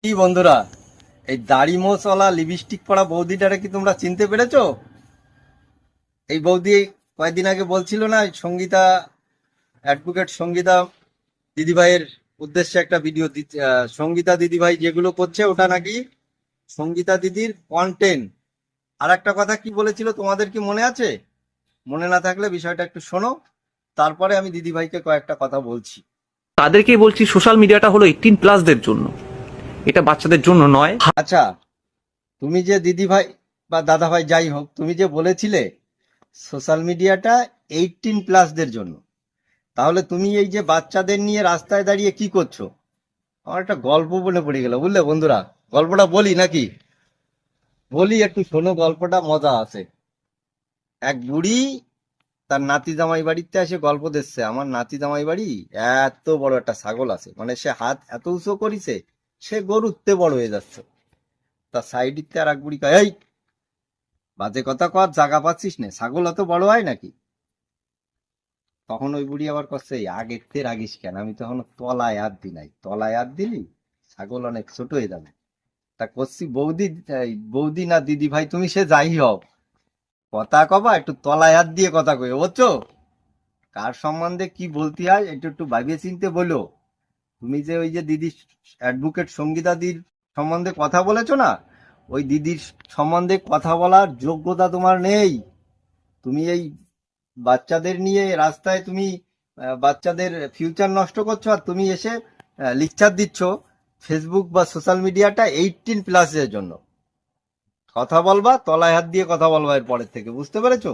কি বন্ধুরা, এই দাড়ি মোছওয়ালা লিপস্টিক পরা বৌদিটারে কি তোমরা চিনতে পেরেছো? এই বৌদি কয়েকদিন আগে বলছিল না, সঙ্গীতা অ্যাডভোকেট সঙ্গীতা দিদিভাইয়ের উদ্দেশ্যে একটা ভিডিও দিচ্ছে। সঙ্গীতা দিদিভাই যেগুলো করছে ওটা নাকি সঙ্গীতা দিদির কন্টেন্ট। আর একটা কথা কি বলেছিল তোমাদের কি মনে আছে? মনে না থাকলে বিষয়টা একটু শোনো, তারপরে আমি দিদিভাইকে কয়েকটা কথা বলছি। তাদেরকেই বলছি সোশ্যাল মিডিয়াটা হলো 18+দের জন্য, এটা বাচ্চাদের জন্য নয়। আচ্ছা, তুমি যে দিদিভাই বা দাদাভাই যাই হোক, তুমি যে বলেছিলে সোশ্যাল মিডিয়াটা 18+দের জন্য, তাহলে তুমি এই যে বাচ্চাদের নিয়ে রাস্তায় দাঁড়িয়ে কি করছো? আমার একটা গল্প মনে পড়ে গেল, বুঝলে বন্ধুরা। গল্পটা বলি নাকি? বলি, একটু শোনো, গল্পটা মজা আছে। এক বুড়ি তার নাতি জামাই বাড়িতে এসে গল্প দিচ্ছে, আমার নাতি জামাই বাড়ি এত বড় একটা ছাগল আছে, মানে সে হাত এত উঁচু করিছে, সে গরুতে বড় হয়ে যাচ্ছে। তার সাইডিতে আর এক বুড়ি কয়, এই বাজে কথা কর, জাগা পাচ্ছিস না, ছাগল অত বড় হয় নাকি? তখন ওই বুড়ি আবার করছে, আগের তে রাগিস কেন, আমি তখন তলায় হাত দি নাই, তলায় হাত দিলি ছাগল অনেক ছোট হয়ে যাবে। তা করছি, বৌদি বৌদি না দিদি ভাই তুমি সে যাই হও, কথা কবা একটু তলায় হাত দিয়ে কথা কই, বুঝছো? কার সম্বন্ধে কি বলতে হয় একটু একটু ভাবিয়ে চিনতে বলো। তুমি যে ওই যে দিদি অ্যাডভোকেট সঙ্গীতা দিদির সম্বন্ধে কথা বলেছো না, ওই দিদির সম্বন্ধে কথা বলার যোগ্যতা তোমার নেই। তুমি এই বাচ্চাদের নিয়ে রাস্তায় তুমি বাচ্চাদের ফিউচার নষ্ট করছো, আর তুমি এসে লেকচার দিচ্ছ ফেসবুক বা সোশ্যাল মিডিয়াটা 18+এর জন্য। কথা বলবা তলায় হাত দিয়ে কথা বলবা এর পরের থেকে, বুঝতে পেরেছো?